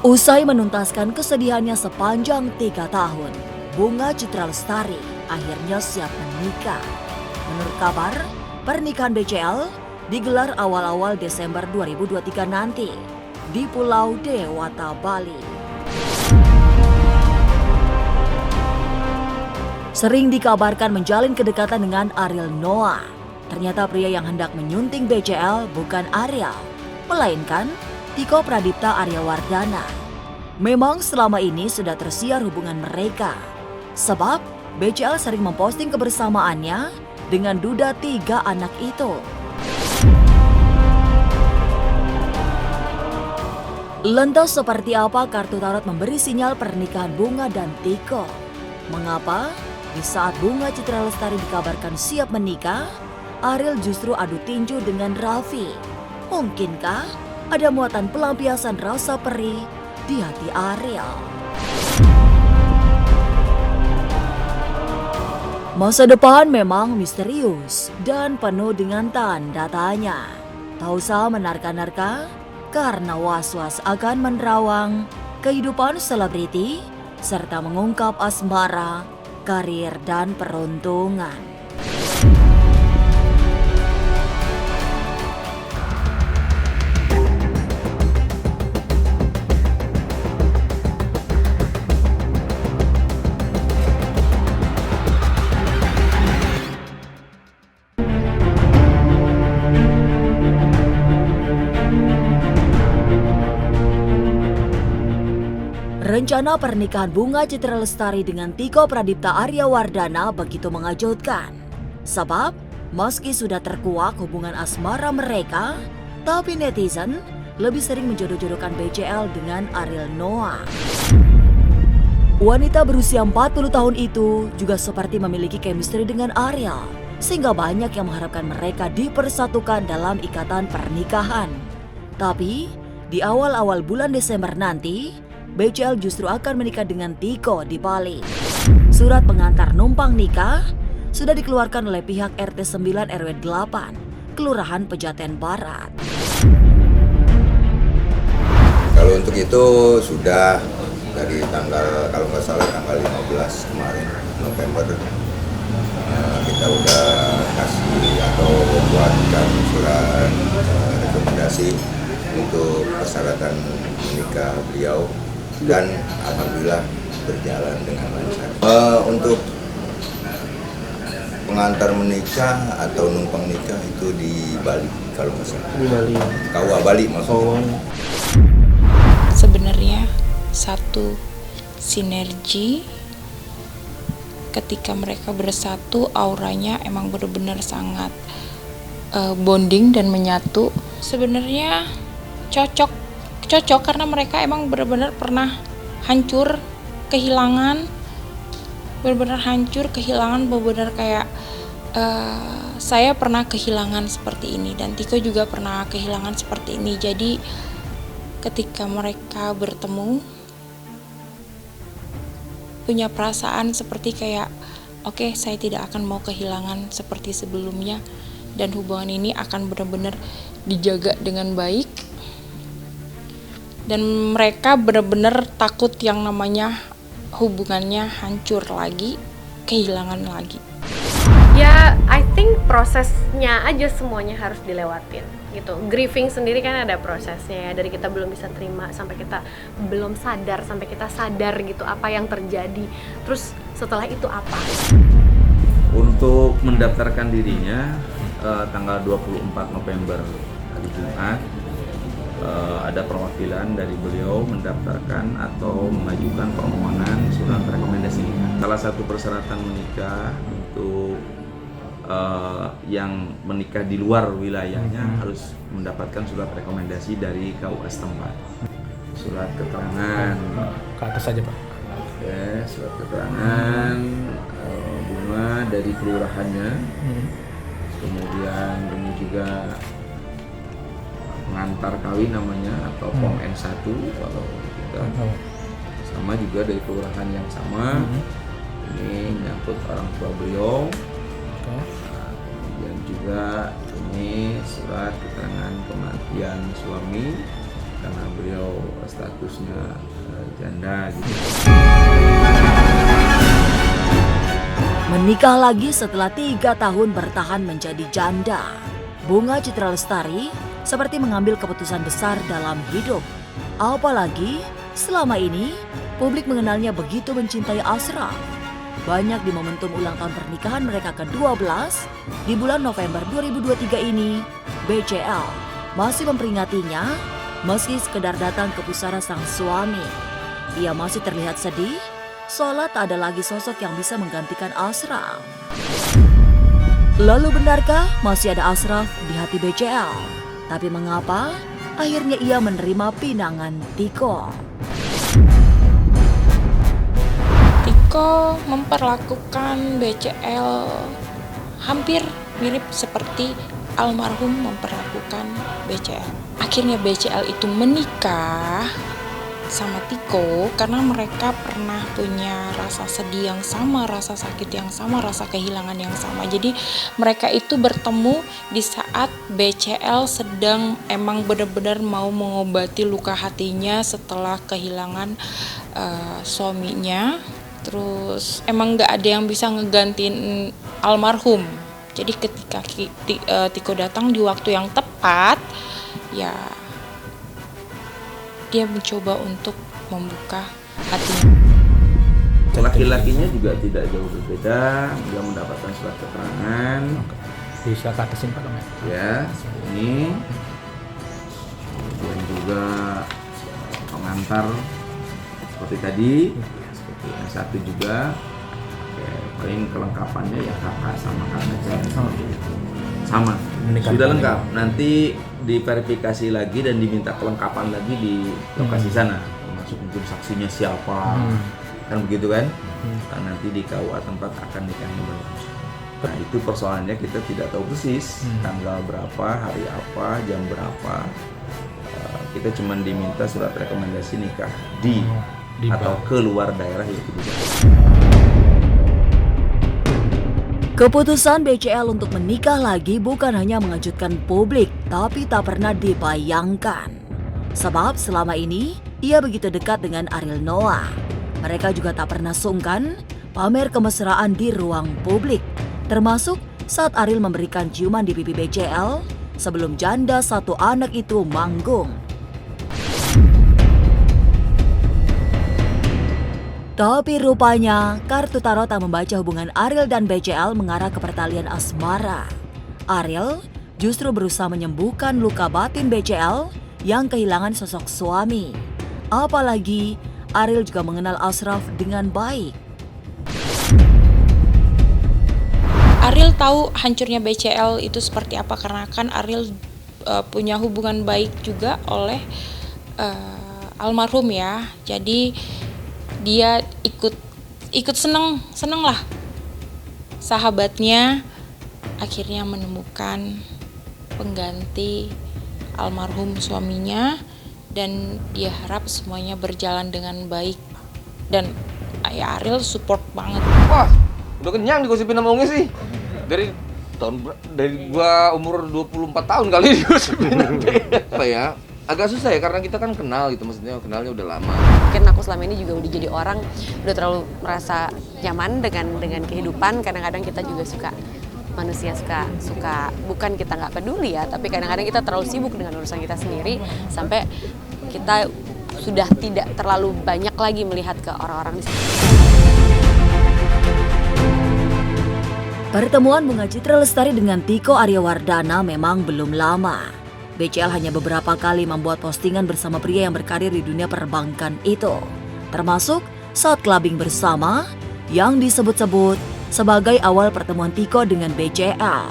Usai menuntaskan kesedihannya sepanjang 3 tahun, Bunga Citra Lestari akhirnya siap menikah. Menurut kabar, pernikahan BCL digelar awal-awal Desember 2023 nanti di Pulau Dewata, Bali. Sering dikabarkan menjalin kedekatan dengan Ariel Noah. Ternyata pria yang hendak menyunting BCL bukan Ariel, melainkan Tiko Pradipta Aryawardana. Memang selama ini sudah tersiar hubungan mereka. Sebab BCL sering memposting kebersamaannya dengan duda 3 anak itu. Lantas seperti apa kartu tarot memberi sinyal pernikahan Bunga dan Tiko? Mengapa di saat Bunga Citra Lestari dikabarkan siap menikah, Ariel justru adu tinju dengan Raffi? Mungkinkah ada muatan pelampiasan rasa perih di hati Ariel? Masa depan memang misterius dan penuh dengan tanda tanya. Tak usah menerka-nerka karena was-was akan menerawang kehidupan selebriti serta mengungkap asmara, karir, dan peruntungan. Rencana pernikahan Bunga Citra Lestari dengan Tiko Pradipta Aryawardana begitu mengejutkan. Sebab, meski sudah terkuak hubungan asmara mereka, tapi netizen lebih sering menjodoh-jodohkan BCL dengan Ariel Noah. Wanita berusia 40 tahun itu juga seperti memiliki chemistry dengan Ariel, sehingga banyak yang mengharapkan mereka dipersatukan dalam ikatan pernikahan. Tapi, di awal-awal bulan Desember nanti, BCL justru akan menikah dengan Tiko di Bali. Surat pengantar numpang nikah sudah dikeluarkan oleh pihak RT 9 RW 8, Kelurahan Pejaten Barat. Kalau untuk itu sudah dari tanggal, kalau nggak salah tanggal 15 kemarin November, kita udah kasih atau buatkan surat rekomendasi untuk persyaratan menikah beliau. Dan alhamdulillah berjalan dengan lancar. Untuk pengantar menikah atau numpang nikah itu di Bali kalau nggak salah. Di Bali. KUA Bali maksudnya. Sebenarnya satu sinergi ketika mereka bersatu, auranya emang benar-benar sangat bonding dan menyatu. Sebenarnya cocok karena mereka emang benar-benar pernah hancur, kehilangan, benar-benar kayak saya pernah kehilangan seperti ini dan Tiko juga pernah kehilangan seperti ini. Jadi ketika mereka bertemu punya perasaan seperti kayak oke, saya tidak akan mau kehilangan seperti sebelumnya dan hubungan ini akan benar-benar dijaga dengan baik. Dan mereka benar-benar takut yang namanya hubungannya hancur lagi, kehilangan lagi. Ya, I think prosesnya aja semuanya harus dilewatin gitu. Grieving sendiri kan ada prosesnya ya, dari kita belum bisa terima sampai kita belum sadar, sampai kita sadar gitu apa yang terjadi. Terus setelah itu apa? Untuk mendaftarkan dirinya tanggal 24 November hari Jumat, ada perwakilan dari beliau mendaftarkan atau mengajukan permohonan surat rekomendasi nikah. Salah satu persyaratan menikah untuk yang menikah di luar wilayahnya harus mendapatkan surat rekomendasi dari KUA setempat. Surat keterangan Ke atas saja, Pak. Oke, surat keterangan bunga dari kelurahannya. Kemudian ini juga pengantar kawin namanya atau POM N1 kalau kita sama juga dari kelurahan yang sama. Ini menyangkut orang tua beliau. Kemudian juga ini surat keterangan kematian suami karena beliau statusnya janda gitu. Menikah lagi setelah 3 tahun bertahan menjadi janda. Bunga Citra Lestari seperti mengambil keputusan besar dalam hidup. Apalagi selama ini publik mengenalnya begitu mencintai Ashraf. Banyak di momentum ulang tahun pernikahan mereka ke-12 di bulan November 2023 ini, BCL masih memperingatinya meski sekedar datang ke pusara sang suami. Ia masih terlihat sedih, seolah tak ada lagi sosok yang bisa menggantikan Ashraf. Lalu benarkah masih ada Ashraf di hati BCL? Tapi mengapa akhirnya ia menerima pinangan Tiko? Tiko memperlakukan BCL hampir mirip seperti almarhum memperlakukan BCL. Akhirnya BCL itu menikah sama Tiko karena mereka pernah punya rasa sedih yang sama, rasa sakit yang sama, rasa kehilangan yang sama. Jadi mereka itu bertemu di saat BCL sedang emang benar-benar mau mengobati luka hatinya setelah kehilangan suaminya. Terus emang gak ada yang bisa ngegantiin almarhum. Jadi ketika Tiko datang di waktu yang tepat, ya dia mencoba untuk membuka hatinya. Laki-lakinya juga tidak jauh berbeda, dia mendapatkan surat keterangan. Bisa tak kesimpan Ya, ini. Kemudian juga pengantar seperti tadi, seperti yang satu juga. Paling kelengkapannya ya kakak sama kakak sama. Sudah lengkap. Nanti diverifikasi lagi dan diminta kelengkapan lagi di lokasi sana, termasuk mungkin saksinya siapa, kan begitu kan? Nah, nanti di KUA tempat akan nikahnya berlangsung. Nah, itu persoalannya kita tidak tahu persis tanggal berapa, hari apa, jam berapa. Kita cuma diminta surat rekomendasi nikah di atau keluar daerah yaitu di Bali. Keputusan BCL untuk menikah lagi bukan hanya mengejutkan publik, tapi tak pernah dibayangkan. Sebab selama ini, ia begitu dekat dengan Ariel Noah. Mereka juga tak pernah sungkan pamer kemesraan di ruang publik. Termasuk saat Ariel memberikan ciuman di pipi BCL sebelum janda satu anak itu manggung. Tapi rupanya kartu tarot tak membaca hubungan Ariel dan BCL mengarah ke pertalian asmara. Ariel justru berusaha menyembuhkan luka batin BCL yang kehilangan sosok suami. Apalagi Ariel juga mengenal Ashraf dengan baik. Ariel tahu hancurnya BCL itu seperti apa karena kan Ariel punya hubungan baik juga oleh almarhum ya. Jadi dia ikut seneng lah sahabatnya akhirnya menemukan pengganti almarhum suaminya dan dia harap semuanya berjalan dengan baik dan ya Ariel support banget. Wah, udah kenyang digosipin sama Ungi sih. Dari gua umur 24 tahun kali digosipin. Apa ya? Agak susah ya karena kita kan kenal gitu, maksudnya kenalnya udah lama. Mungkin aku selama ini juga udah jadi orang udah terlalu merasa nyaman dengan kehidupan. Kadang-kadang kita juga manusia suka bukan kita nggak peduli ya, tapi kadang-kadang kita terlalu sibuk dengan urusan kita sendiri sampai kita sudah tidak terlalu banyak lagi melihat ke orang-orang di sekitar. Pertemuan Bunga Citra Lestari dengan Tiko Aryawardana memang belum lama. BCL hanya beberapa kali membuat postingan bersama pria yang berkarir di dunia perbankan itu. Termasuk saat clubbing bersama yang disebut-sebut sebagai awal pertemuan Tiko dengan BCL.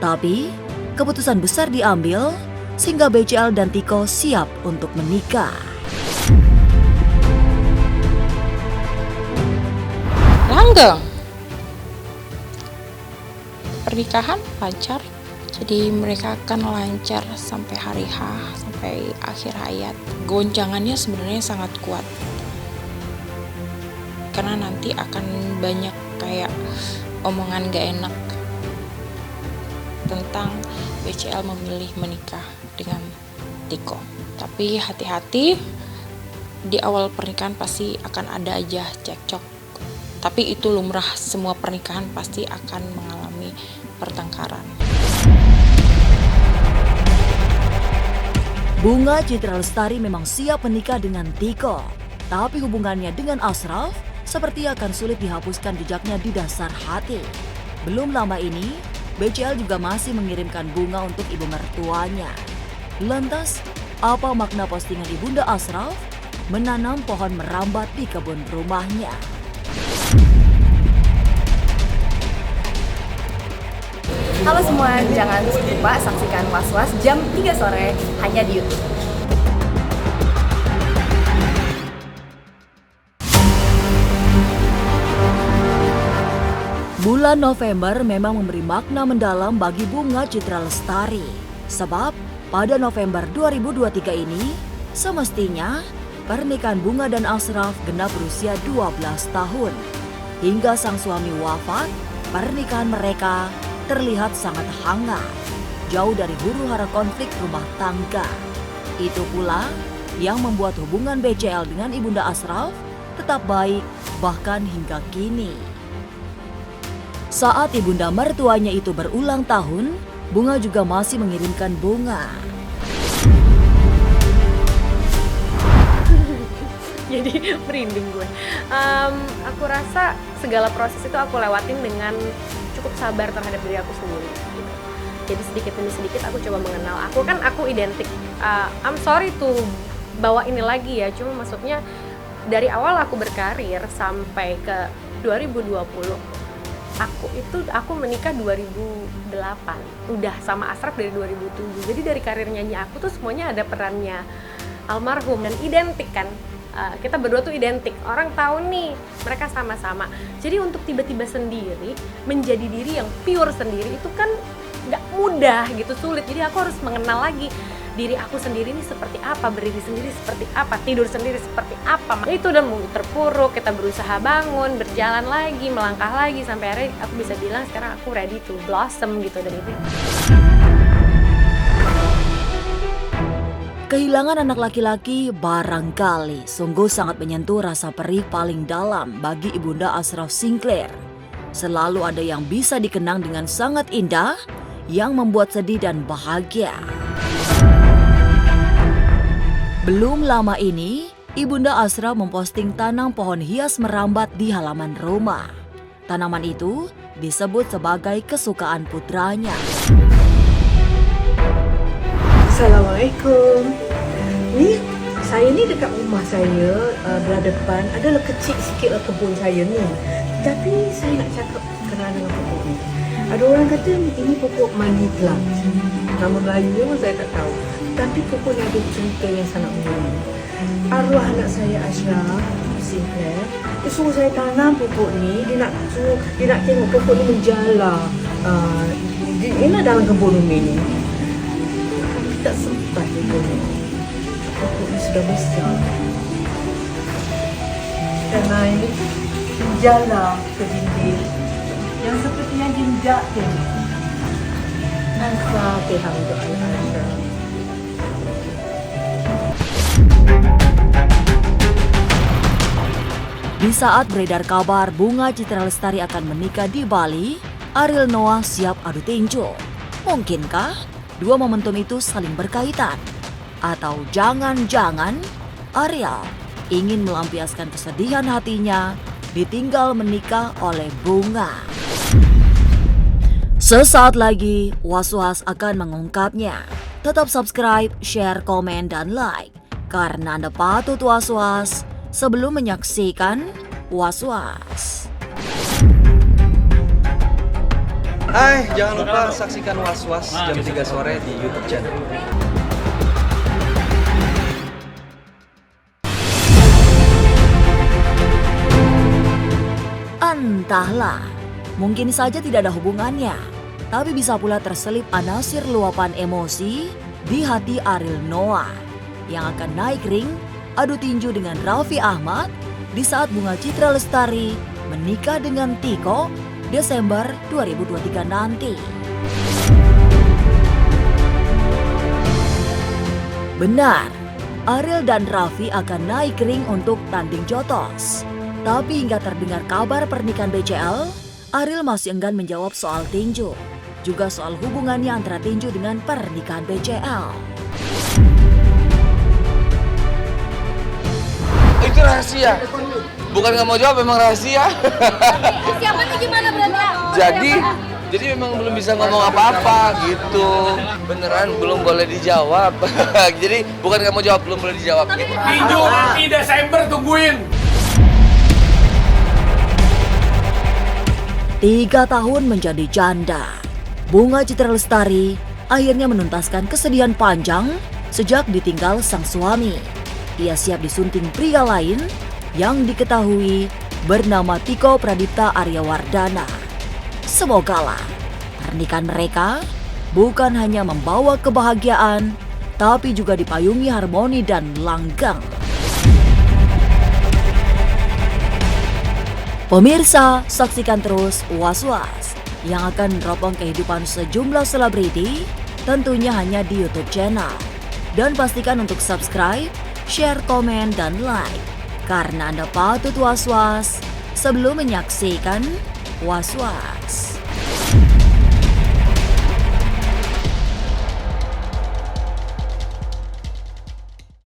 Tapi keputusan besar diambil sehingga BCL dan Tiko siap untuk menikah. Langgeng. Pernikahan lancar. Jadi mereka akan lancar sampai hari H, sampai akhir hayat. Goncangannya sebenarnya sangat kuat. Karena nanti akan banyak kayak omongan gak enak tentang BCL memilih menikah dengan Tiko. Tapi Tapi hati-hati, di awal pernikahan pasti akan ada aja cekcok. Tapi itu lumrah, semua pernikahan pasti akan mengalami pertengkaran. Bunga Citra Lestari memang siap menikah dengan Tiko. Tapi hubungannya dengan Ashraf seperti akan sulit dihapuskan jejaknya di dasar hati. Belum lama ini, BCL juga masih mengirimkan bunga untuk ibu mertuanya. Lantas, apa makna postingan Ibunda Ashraf menanam pohon merambat di kebun rumahnya? Halo semua, jangan lupa saksikan Was-Was jam 3 sore hanya di YouTube. Bulan November memang memberi makna mendalam bagi Bunga Citra Lestari. Sebab pada November 2023 ini, semestinya pernikahan Bunga dan Ashraf genap berusia 12 tahun. Hingga sang suami wafat, pernikahan mereka terlihat sangat hangat, jauh dari huru-hara konflik rumah tangga. Itu pula yang membuat hubungan BCL dengan Ibunda Ashraf tetap baik bahkan hingga kini. Saat ibunda mertuanya itu berulang tahun, Bunga juga masih mengirimkan bunga. Jadi merinding gue. Aku rasa segala proses itu aku lewatin dengan cukup sabar terhadap diri aku sendiri. Gitu. Jadi sedikit demi sedikit aku coba mengenal. Aku identik. I'm sorry to bawa ini lagi ya. Cuma maksudnya dari awal aku berkarir sampai ke 2020. Aku menikah 2008, udah sama Ashraf dari 2007. Jadi dari karir nyanyi aku tuh semuanya ada perannya almarhum dan identik kan. Kita berdua tuh identik, orang tahu nih mereka sama-sama. Jadi untuk tiba-tiba sendiri menjadi diri yang pure sendiri itu kan nggak mudah gitu, sulit. Jadi aku harus mengenal lagi diri aku sendiri ini seperti apa, berdiri sendiri seperti apa, tidur sendiri seperti apa. Itu udah terpuruk, kita berusaha bangun, berjalan lagi, melangkah lagi sampai akhirnya aku bisa bilang sekarang aku ready to blossom gitu dari itu. Kehilangan anak laki-laki barangkali sungguh sangat menyentuh rasa perih paling dalam bagi Ibunda Ashraf Sinclair. Selalu ada yang bisa dikenang dengan sangat indah, yang membuat sedih dan bahagia. Belum lama ini, Ibunda Ashraf memposting tanam pohon hias merambat di halaman rumah. Tanaman itu disebut sebagai kesukaan putranya. Assalamualaikum. Saya ni dekat rumah saya berhadapan adalah kecil sikit lah kebun saya ni. Tapi saya nak cakap kenal dengan pokok ni. Ada orang kata ini pokok money plant. Nama Melayu pun saya tak tahu. Tapi pokok ni ada cerita yang sangat menarik. Arwah anak saya Ashraf Sinclair, dia suruh saya tanam pokok ni. Dia nak tengok pokok ni menjala. Ini dalam kebun umi ni. Tapi tak sempat dia tengok. Pokok ni sudah besar. Dan ini menjala ke dinding. Yang sepertinya jinjak tu. Al-Fatihah untuk Al-Ashraf. Di saat beredar kabar Bunga Citra Lestari akan menikah di Bali, Ariel Noah siap adu tinju. Mungkinkah dua momentum itu saling berkaitan? Atau jangan-jangan Ariel ingin melampiaskan kesedihan hatinya ditinggal menikah oleh Bunga? Sesaat lagi, Was-Was akan mengungkapnya. Tetap subscribe, share, komen, dan like. Karena Anda patut was-was sebelum menyaksikan Was-Was. Hai, jangan lupa saksikan Was-Was jam 3 sore di YouTube channel. Entahlah, mungkin saja tidak ada hubungannya, tapi bisa pula terselip anasir luapan emosi di hati Ariel Noah yang akan naik ring adu tinju dengan Raffi Ahmad di saat Bunga Citra Lestari menikah dengan Tiko Desember 2023 nanti. Benar, Ariel dan Raffi akan naik ring untuk tanding jotos. Tapi hingga terdengar kabar pernikahan BCL, Ariel masih enggan menjawab soal tinju. Juga soal hubungannya antara tinju dengan pernikahan BCL. Itu rahasia. Bukan nggak mau jawab, memang rahasia. Siapa tuh gimana berarti? Jadi memang belum bisa ngomong apa-apa gitu. Beneran belum boleh dijawab. Jadi bukan nggak mau jawab, belum boleh dijawab. Gitu. Tinju di Desember tungguin. 3 tahun menjadi janda, Bunga Citra Lestari akhirnya menuntaskan kesedihan panjang sejak ditinggal sang suami. Ia siap disunting pria lain yang diketahui bernama Tiko Pradipta Aryawardana. Semogalah pernikahan mereka bukan hanya membawa kebahagiaan, tapi juga dipayungi harmoni dan langgeng. Pemirsa, saksikan terus Was-Was yang akan meneropong kehidupan sejumlah selebriti, tentunya hanya di YouTube channel. Dan pastikan untuk subscribe, share, komen, dan like, karena Anda patut was-was sebelum menyaksikan Was-Was.